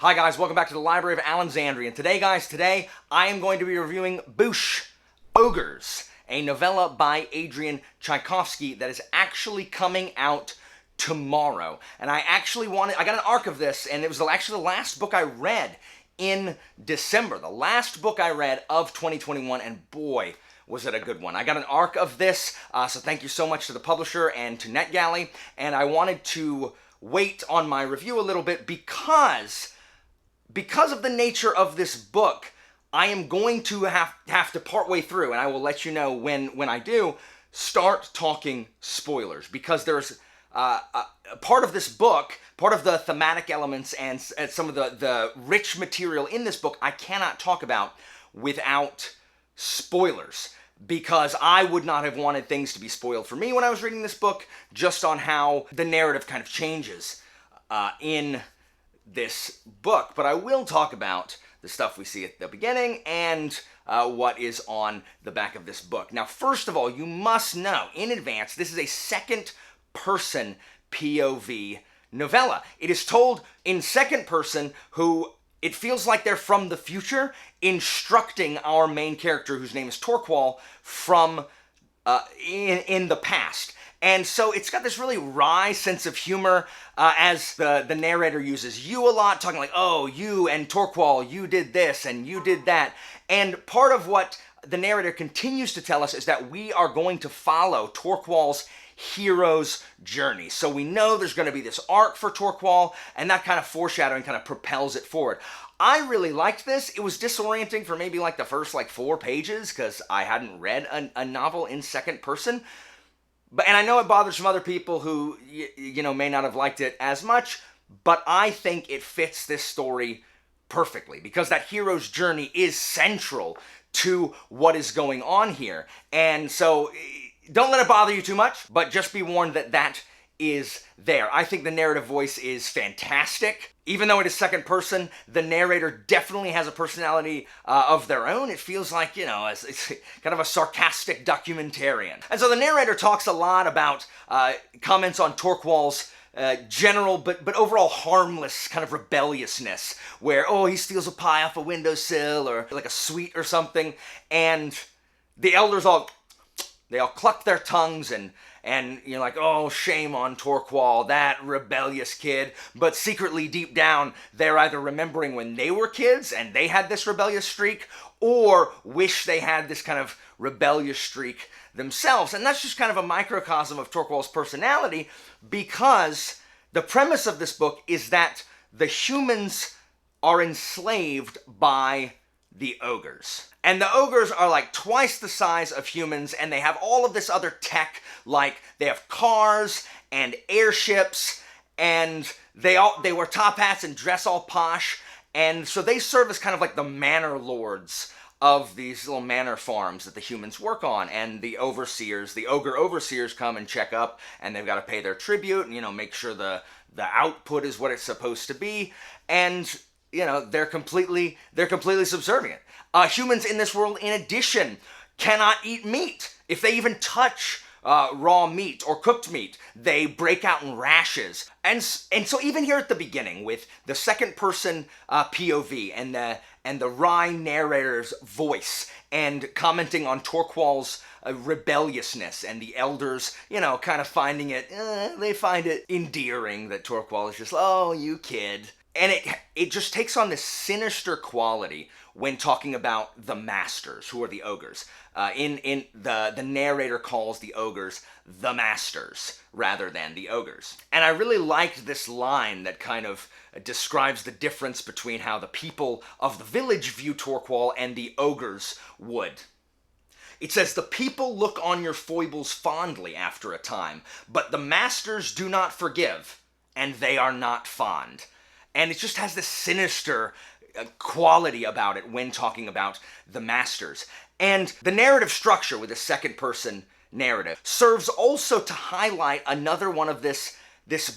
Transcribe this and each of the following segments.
Hi guys, welcome back to the Library of Alexandria. And today I am going to be reviewing Ogres, a novella by Adrian Tchaikovsky that is actually coming out tomorrow. And I got an arc of this, and it was actually the last book I read in December. The last book I read of 2021, and boy, was it a good one. I got an arc of this, so thank you so much to the publisher and to NetGalley. And I wanted to wait on my review a little bit because of the nature of this book. I am going to have to partway through, and I will let you know when I do, start talking spoilers, because there's a part of this book, part of the thematic elements and some of the rich material in this book I cannot talk about without spoilers, because I would not have wanted things to be spoiled for me when I was reading this book, just on how the narrative kind of changes in this book. But I will talk about the stuff we see at the beginning and what is on the back of this book. Now, first of all, you must know in advance, this is a second-person POV novella. It is told in second person, who it feels like they're from the future, instructing our main character, whose name is Torqual, from in the past. And so it's got this really wry sense of humor as the narrator uses you a lot, talking like, oh, you and Torqual, you did this and you did that. And part of what the narrator continues to tell us is that we are going to follow Torqual's hero's journey. So we know there's going to be this arc for Torqual, and that kind of foreshadowing kind of propels it forward. I really liked this. It was disorienting for maybe like the first 4 pages, because I hadn't read a novel in second person. And I know it bothers some other people who, may not have liked it as much, but I think it fits this story perfectly, because that hero's journey is central to what is going on here. And so don't let it bother you too much, but just be warned that that is there. I think the narrative voice is fantastic. Even though it is second person, the narrator definitely has a personality of their own. It feels like, it's kind of a sarcastic documentarian. And so the narrator talks a lot about comments on Torqual's general but overall harmless kind of rebelliousness, where, oh, he steals a pie off a windowsill or like a sweet or something, and the elders all cluck their tongues and you're like, oh, shame on Torqual, that rebellious kid. But secretly, deep down, they're either remembering when they were kids and they had this rebellious streak, or wish they had this kind of rebellious streak themselves. And that's just kind of a microcosm of Torqual's personality, because the premise of this book is that the humans are enslaved by the ogres. And the ogres are like twice the size of humans, and they have all of this other tech, like they have cars and airships, and they wear top hats and dress all posh, and so they serve as kind of like the manor lords of these little manor farms that the humans work on. And the overseers, the ogre overseers, come and check up, and they've got to pay their tribute and, make sure the output is what it's supposed to be. And they're completely subservient. Humans in this world, in addition, cannot eat meat. If they even touch raw meat or cooked meat, they break out in rashes. And so even here at the beginning, with the second person POV and the wry narrator's voice, and commenting on Torqual's rebelliousness, and the elders, kind of finding it, they find it endearing that Torqual is just, oh, you kid. And it just takes on this sinister quality when talking about the masters, who are the ogres. The narrator calls the ogres the masters rather than the ogres. And I really liked this line that kind of describes the difference between how the people of the village view Torqual and the ogres would. It says, the people look on your foibles fondly after a time, but the masters do not forgive, and they are not fond. And it just has this sinister quality about it when talking about the masters. And the narrative structure with a second-person narrative serves also to highlight another one of this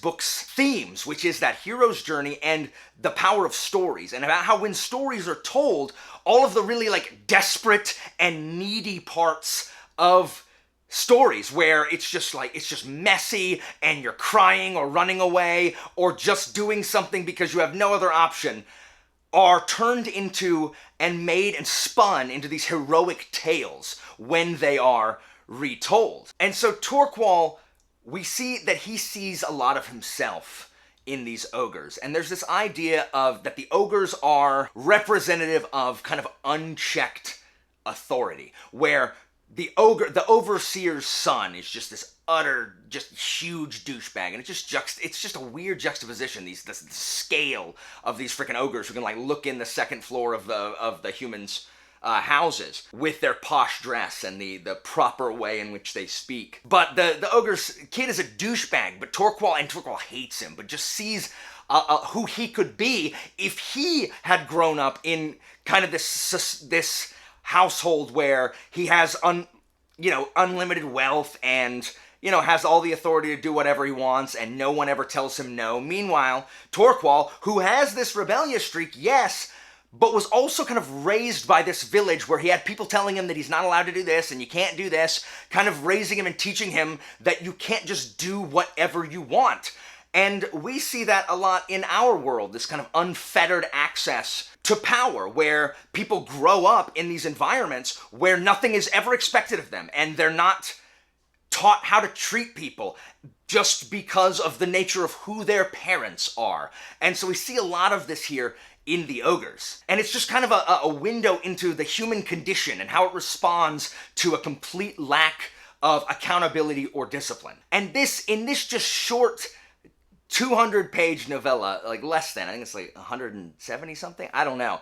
book's themes, which is that hero's journey and the power of stories, and about how when stories are told, all of the really desperate and needy parts of stories where it's just messy and you're crying or running away or just doing something because you have no other option, are turned into and made and spun into these heroic tales when they are retold. And so Torquall, we see that he sees a lot of himself in these ogres. And there's this idea of that the ogres are representative of kind of unchecked authority, where the overseer's son is just this utter, just huge douchebag, and it's just a weird juxtaposition. The scale of these freaking ogres who can like look in the second floor of the humans' houses with their posh dress and the proper way in which they speak. But the ogre's kid is a douchebag, but Torquall hates him, but just sees who he could be if he had grown up in kind of this household where he has unlimited wealth and has all the authority to do whatever he wants and no one ever tells him no. Meanwhile, Torquall, who has this rebellious streak, yes, but was also kind of raised by this village where he had people telling him that he's not allowed to do this and you can't do this, kind of raising him and teaching him that you can't just do whatever you want. And we see that a lot in our world, this kind of unfettered access to power, where people grow up in these environments where nothing is ever expected of them, and they're not taught how to treat people just because of the nature of who their parents are. And so we see a lot of this here in the ogres. And it's just kind of a window into the human condition and how it responds to a complete lack of accountability or discipline. And in this just short 200-page novella, like less than, I think it's like 170 something, I don't know.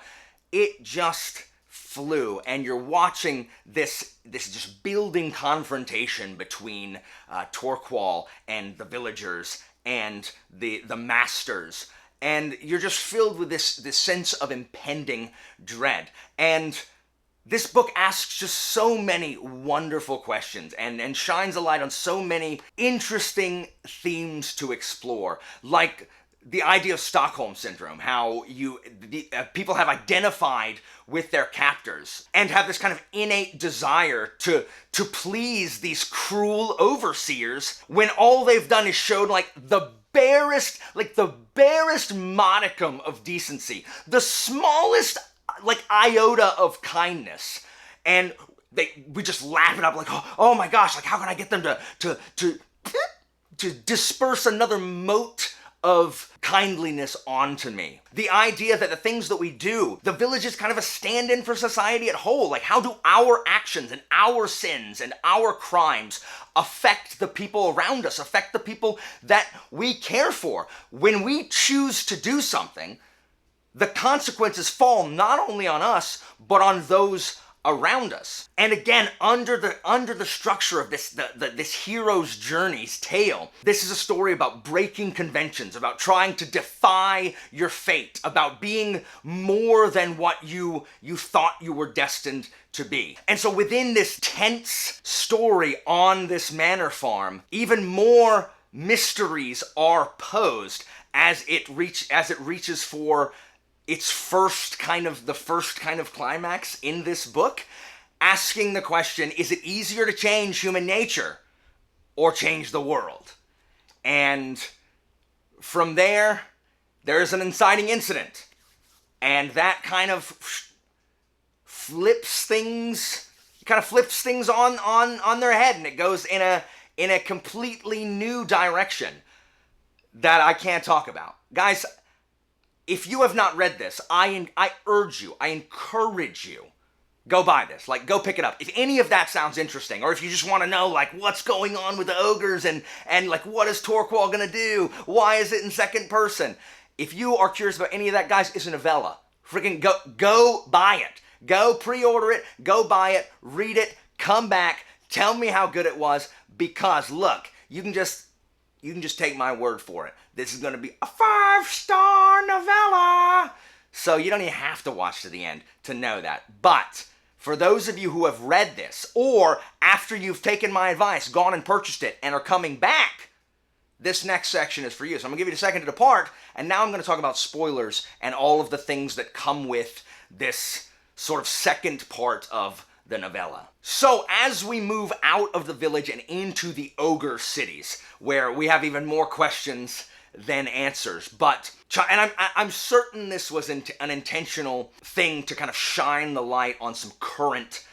It just flew, and you're watching this just building confrontation between Torquall and the villagers and the masters, and you're just filled with this sense of impending dread. And this book asks just so many wonderful questions and shines a light on so many interesting themes to explore, like the idea of Stockholm Syndrome, how people have identified with their captors and have this kind of innate desire to please these cruel overseers when all they've done is showed like the barest modicum of decency, the smallest like iota of kindness, and we just laugh it up like, oh my gosh, like how can I get them to disperse another mote of kindliness onto me? The idea that the things that we do, the village is kind of a stand-in for society at whole. Like, how do our actions and our sins and our crimes affect the people around us, affect the people that we care for? When we choose to do something, the consequences fall not only on us, but on those around us. And again, under the structure of this hero's journey's tale, this is a story about breaking conventions, about trying to defy your fate, about being more than what you thought you were destined to be. And so within this tense story on this manor farm, even more mysteries are posed as it reaches for its first kind of climax in this book, asking the question, is it easier to change human nature or change the world? And from there's an inciting incident, and that kind of flips things on their head, and it goes in a completely new direction that I can't talk about. Guys, if you have not read this, I urge you, I encourage you, go buy this. Like, go pick it up. If any of that sounds interesting, or if you just want to know, like, what's going on with the ogres and like, what is Torquall gonna do? Why is it in second person? If you are curious about any of that, guys, it's a novella. Freaking go buy it. Go pre-order it, go buy it, read it, come back, tell me how good it was, because look, you can just take my word for it. This is going to be a 5-star novella. So you don't even have to watch to the end to know that. But for those of you who have read this, or after you've taken my advice, gone and purchased it, and are coming back, this next section is for you. So I'm going to give you a second to depart, and now I'm going to talk about spoilers and all of the things that come with this sort of second part of the novella. So as we move out of the village and into the ogre cities, where we have even more questions than answers, and I'm certain this was an intentional thing to kind of shine the light on some current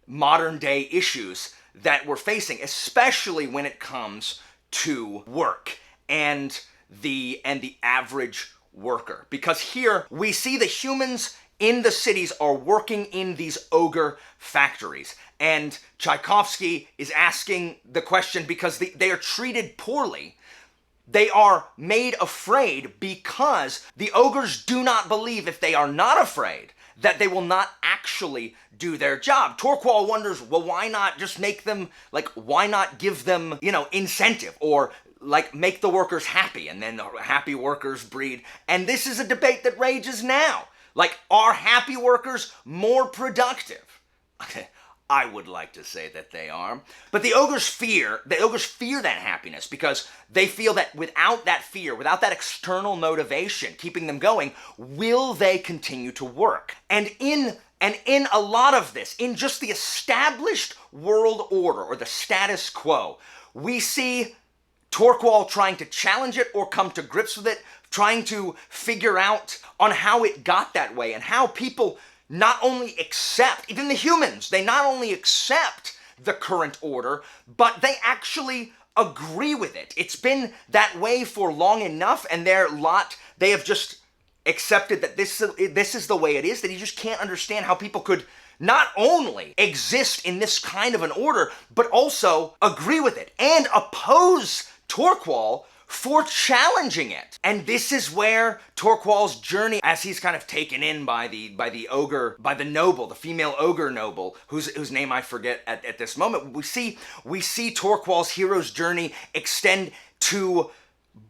modern day issues that we're facing, especially when it comes to work and the average worker. Because here we see the humans in the cities are working in these ogre factories. And Tchaikovsky is asking the question because they are treated poorly. They are made afraid because the ogres do not believe, if they are not afraid, that they will not actually do their job. Torquall wonders, well, why not just make them, why not give them, incentive, or make the workers happy, and then the happy workers breed. And this is a debate that rages now. Are happy workers more productive? I would like to say that they are. But the ogres fear that happiness, because they feel that without that fear, without that external motivation keeping them going, will they continue to work? And in a lot of this, in just the established world order, or the status quo, we see Torquall trying to challenge it or come to grips with it, trying to figure out on how it got that way, and how people not only accept, even the humans, they not only accept the current order, but they actually agree with it. It's been that way for long enough, and they have just accepted that this is the way it is, that you just can't understand how people could not only exist in this kind of an order, but also agree with it and oppose Torquall for challenging it. And this is where Torquall's journey, as he's kind of taken in by the ogre, by the noble, the female ogre noble, whose name I forget at this moment, we see Torquall's hero's journey extend to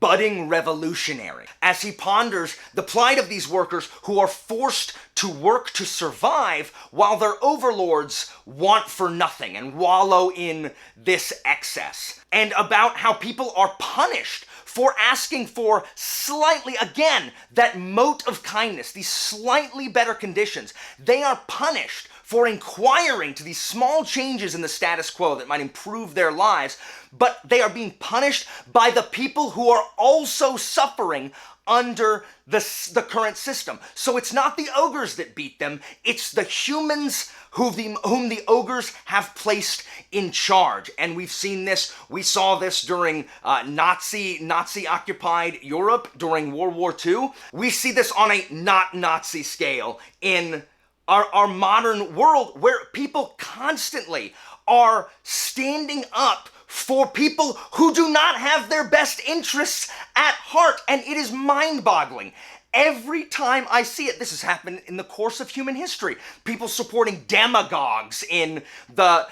budding revolutionary, as he ponders the plight of these workers who are forced to work to survive while their overlords want for nothing and wallow in this excess, and about how people are punished for asking for slightly, again, that mote of kindness, these slightly better conditions. They are punished for inquiring to these small changes in the status quo that might improve their lives, but they are being punished by the people who are also suffering under the current system. So it's not the ogres that beat them, it's the humans whom the ogres have placed in charge. And we saw this during Nazi-occupied Europe during World War II. We see this on a not Nazi scale in our modern world, where people constantly are standing up for people who do not have their best interests at heart. And it is mind-boggling. Every time I see it, this has happened in the course of human history. People supporting demagogues in the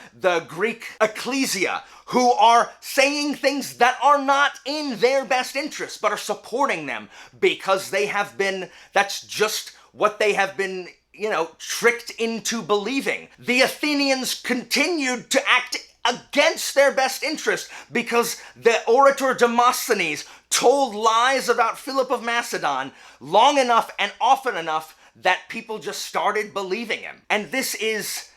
Greek ecclesia who are saying things that are not in their best interests, but are supporting them because that's just what they have been tricked into believing. The Athenians continued to act against their best interest because the orator Demosthenes told lies about Philip of Macedon long enough and often enough that people just started believing him. And this is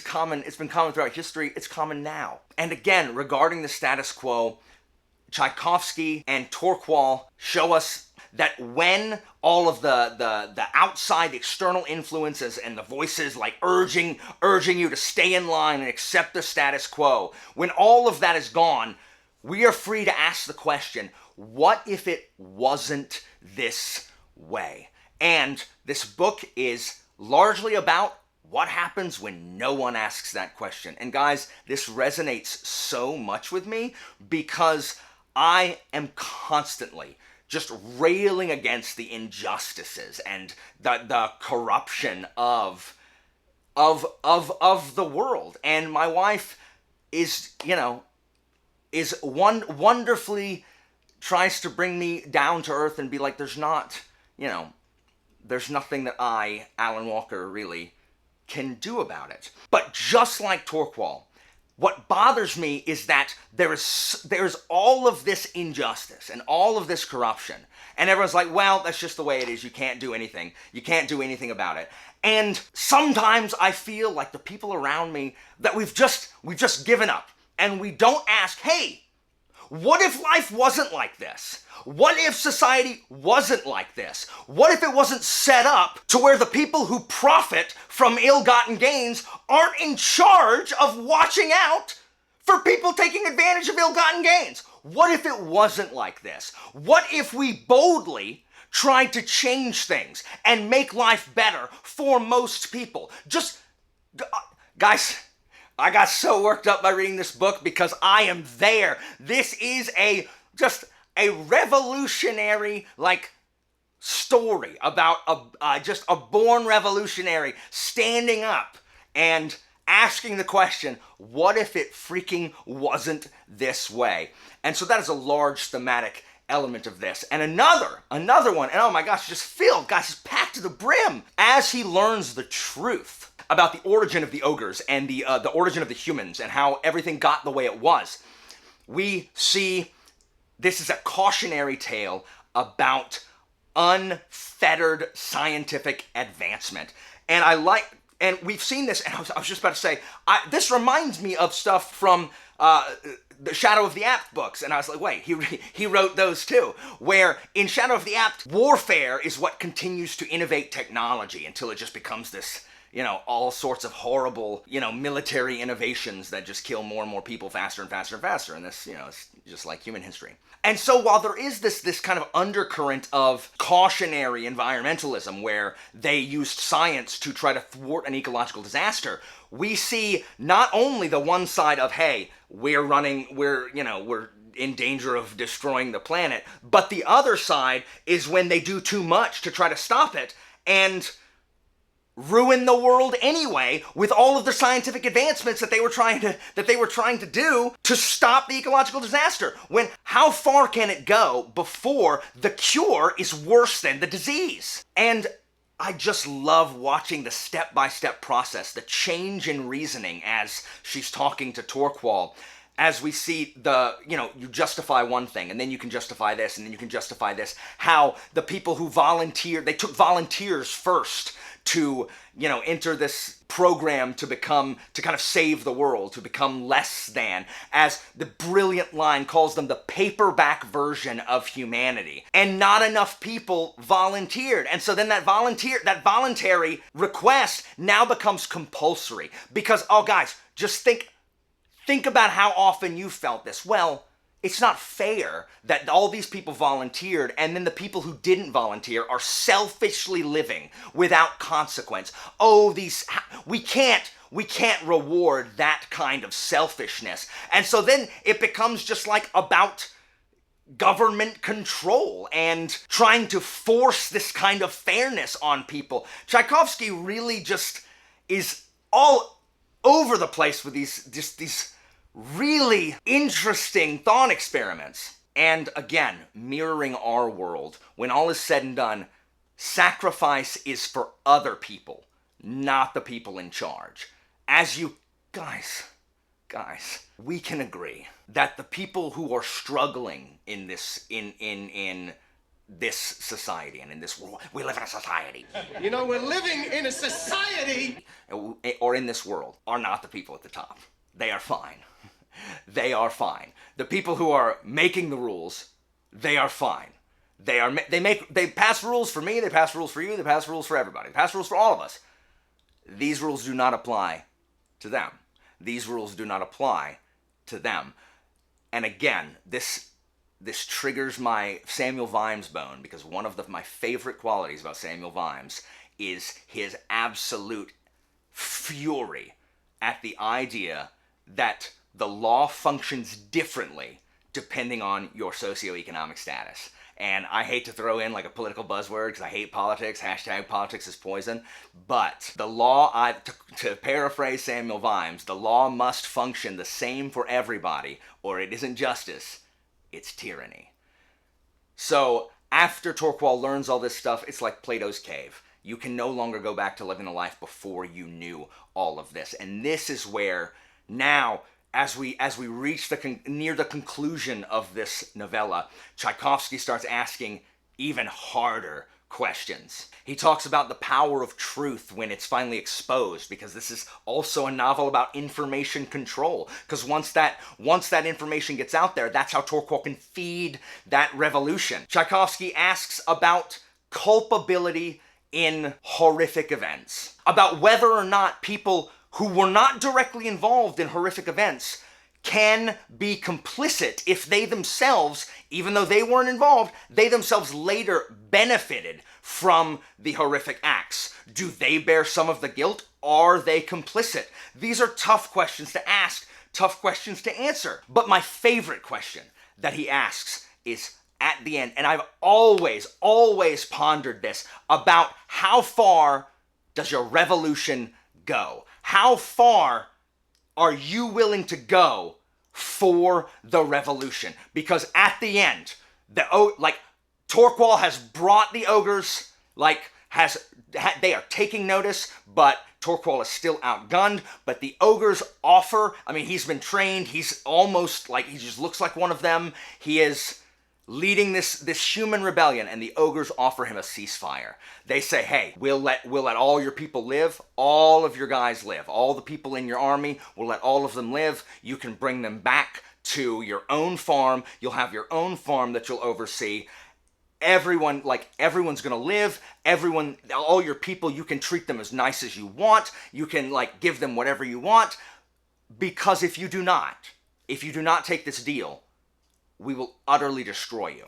common. It's been common throughout history. It's common now. And again, regarding the status quo, Tchaikovsky and Torquall show us that when all of the outside external influences and the voices urging you to stay in line and accept the status quo, when all of that is gone, we are free to ask the question, what if it wasn't this way? And this book is largely about what happens when no one asks that question. And guys, this resonates so much with me because I am constantly just railing against the injustices and the corruption of the world. And my wife is wonderfully tries to bring me down to earth and be like, there's nothing that Alan Walker, really can do about it. But just like Torquall, what bothers me is that there's all of this injustice and all of this corruption. And everyone's like, well, that's just the way it is. You can't do anything. You can't do anything about it. And sometimes I feel like the people around me, that we've just given up. And we don't ask, hey, what if life wasn't like this? What if society wasn't like this? What if it wasn't set up to where the people who profit from ill-gotten gains aren't in charge of watching out for people taking advantage of ill-gotten gains? What if it wasn't like this? What if we boldly tried to change things and make life better for most people? Guys, I got so worked up by reading this book because I am there. This is just a revolutionary, story about just a born revolutionary standing up and asking the question, what if it freaking wasn't this way? And so that is a large thematic element of this. And another one, and oh my gosh, just filled, guys, it's packed to the brim. As he learns the truth about the origin of the ogres and the origin of the humans and how everything got the way it was, we see this is a cautionary tale about unfettered scientific advancement. And we've seen this, and I was just about to say, this reminds me of stuff from the Shadow of the Apt books, and I was like, wait, he wrote those too, where in Shadow of the Apt, warfare is what continues to innovate technology until it just becomes this, all sorts of horrible, military innovations that just kill more and more people faster and faster and faster, and this, it's just like human history. And so while there is this kind of undercurrent of cautionary environmentalism where they used science to try to thwart an ecological disaster, we see not only the one side of, hey, we're in danger of destroying the planet, but the other side is when they do too much to try to stop it and ruin the world anyway with all of the scientific advancements that they were trying to do to stop the ecological disaster. When how far can it go before the cure is worse than the disease? And I just love watching the step-by-step process, the change in reasoning as she's talking to Torquall, as we see you justify one thing, and then you can justify this, and then you can justify this, how the people who volunteered, they took volunteers first to, enter this program to kind of save the world, to become less than, as the brilliant line calls them the paperback version of humanity. And not enough people volunteered. And so then that voluntary request now becomes compulsory. Because, oh guys, just think about how often you felt this. Well, it's not fair that all these people volunteered and then the people who didn't volunteer are selfishly living without consequence. Oh, we can't reward that kind of selfishness. And so then it becomes just about government control and trying to force this kind of fairness on people. Tchaikovsky really just is all over the place with these really interesting thought experiments. And again, mirroring our world, when all is said and done, sacrifice is for other people, not the people in charge. As you guys, we can agree that the people who are struggling in this this society and in this world, we live in a society. We're living in a society! Or in this world, are not the people at the top. They are fine. They are fine. The people who are making the rules, they are fine. They pass rules for me, they pass rules for you, they pass rules for everybody. They pass rules for all of us. These rules do not apply to them. These rules do not apply to them. And again, this triggers my Samuel Vimes bone, because one of my favorite qualities about Samuel Vimes is his absolute fury at the idea that the law functions differently depending on your socioeconomic status. And I hate to throw in a political buzzword because I hate politics, #politics is poison, but the law, to paraphrase Samuel Vimes, the law must function the same for everybody, or it isn't justice, it's tyranny. So after Torquall learns all this stuff, it's like Plato's cave. You can no longer go back to living a life before you knew all of this. And this is where now as we reach near the conclusion of this novella, Tchaikovsky starts asking even harder questions. He talks about the power of truth when it's finally exposed, because this is also a novel about information control. Because once that information gets out there, that's how Torquil can feed that revolution. Tchaikovsky asks about culpability in horrific events, about whether or not people who were not directly involved in horrific events can be complicit if they themselves, even though they weren't involved, they themselves later benefited from the horrific acts. Do they bear some of the guilt? Are they complicit? These are tough questions to ask, tough questions to answer. But my favorite question that he asks is at the end, and I've always pondered this, about how far does your revolution go? How far are you willing to go for the revolution? Because at the end, Torquil has brought the ogres, they are taking notice, but Torquil is still outgunned. But the ogres offer, he's been trained, he's almost he just looks like one of them. He is leading this human rebellion, and the ogres offer him a ceasefire. They say, hey, we'll let all your people live, all of your guys live, all the people in your army, we'll let all of them live. You can bring them back to your own farm. You'll have your own farm that you'll oversee. Everyone's gonna live. All your people, you can treat them as nice as you want. You can give them whatever you want. Because if you do not take this deal, we will utterly destroy you.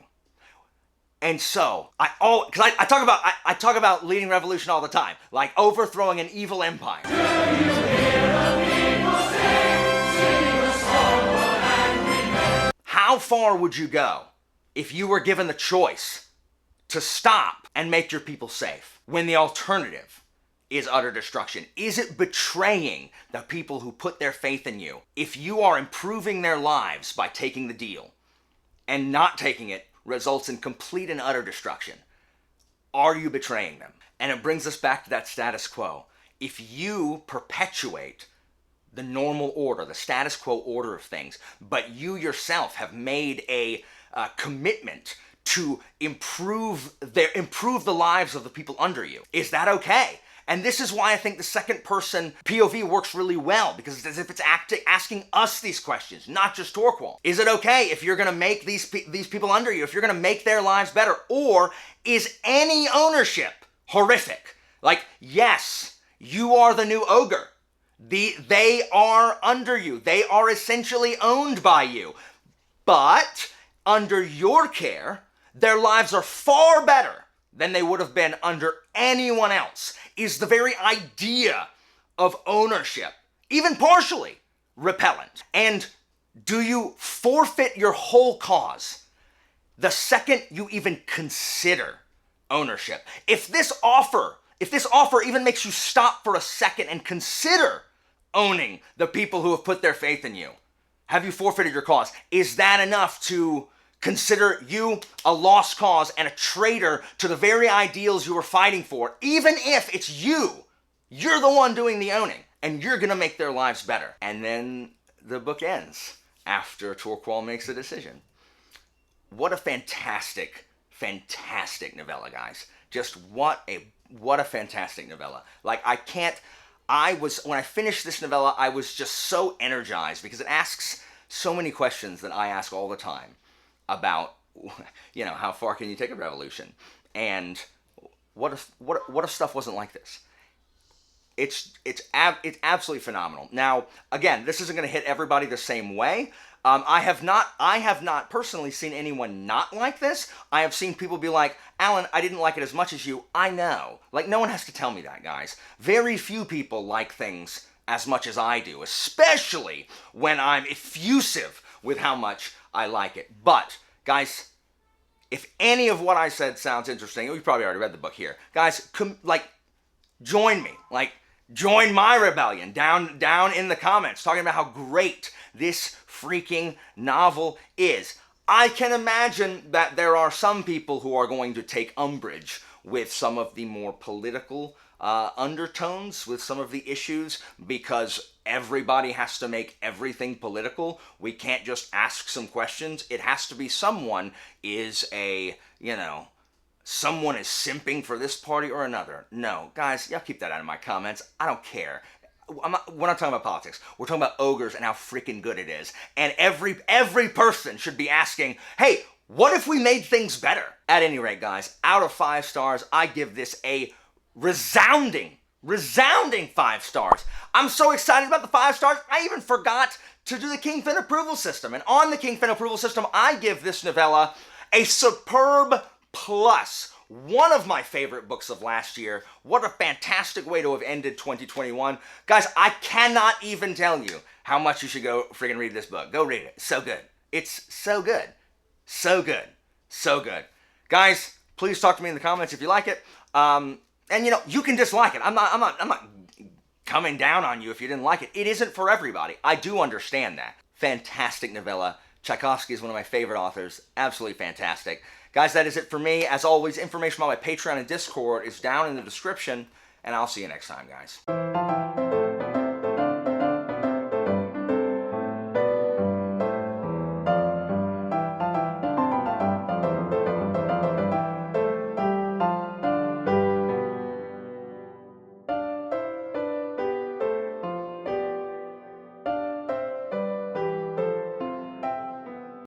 And so, I talk about leading revolution all the time, like overthrowing an evil empire. How far would you go if you were given the choice to stop and make your people safe, when the alternative is utter destruction? Is it betraying the people who put their faith in you if you are improving their lives by taking the deal, and not taking it results in complete and utter destruction? Are you betraying them? And it brings us back to that status quo. If you perpetuate the normal order, the status quo order of things, but you yourself have made a commitment to improve the lives of the people under you, is that okay? And this is why I think the second person POV works really well, because it's as if it's asking us these questions, not just Torquil. Is it okay if you're going to make these people under you, if you're going to make their lives better? Or is any ownership horrific? Yes, you are the new ogre. They are under you. They are essentially owned by you. But under your care, their lives are far better than they would have been under anyone else. Is the very idea of ownership, even partially, repellent? And do you forfeit your whole cause the second you even consider ownership? If this offer even makes you stop for a second and consider owning the people who have put their faith in you, have you forfeited your cause? Is that enough to consider you a lost cause and a traitor to the very ideals you were fighting for, even if it's you're the one doing the owning, and you're gonna make their lives better? And then the book ends after Torquil makes a decision. What a fantastic novella, guys. Just what a fantastic novella. When I finished this novella, I was just so energized, because it asks so many questions that I ask all the time about, how far can you take a revolution? And what if stuff wasn't like this? It's absolutely phenomenal. Now, again, this isn't going to hit everybody the same way. I have not personally seen anyone not like this. I have seen people be like, Alan, I didn't like it as much as you. I know. No one has to tell me that, guys. Very few people like things as much as I do, especially when I'm effusive with how much I like it. But, guys, if any of what I said sounds interesting, you probably already read the book here. Guys, join me. Join my rebellion down in the comments, talking about how great this freaking novel is. I can imagine that there are some people who are going to take umbrage with some of the more political undertones with some of the issues because everybody has to make everything political. We can't just ask some questions. It has to be someone is someone is simping for this party or another. No, guys, y'all keep that out of my comments. I don't care. We're not talking about politics. We're talking about Ogres and how freaking good it is. And every person should be asking, hey, what if we made things better? At any rate, guys, out of 5 stars, I give this a resounding 5 stars. I'm so excited about the 5 stars, I even forgot to do the Kingpin approval system. And on the Kingpin approval system, I give this novella a superb plus. One of my favorite books of last year. What a fantastic way to have ended 2021. Guys, I cannot even tell you how much you should go friggin' read this book. Go read it. So good. It's so good. So good. So good. Guys, please talk to me in the comments if you like it. And you can dislike it. I'm not coming down on you if you didn't like it. It isn't for everybody. I do understand that. Fantastic novella. Tchaikovsky is one of my favorite authors. Absolutely fantastic. Guys, that is it for me. As always, information about my Patreon and Discord is down in the description, and I'll see you next time, guys.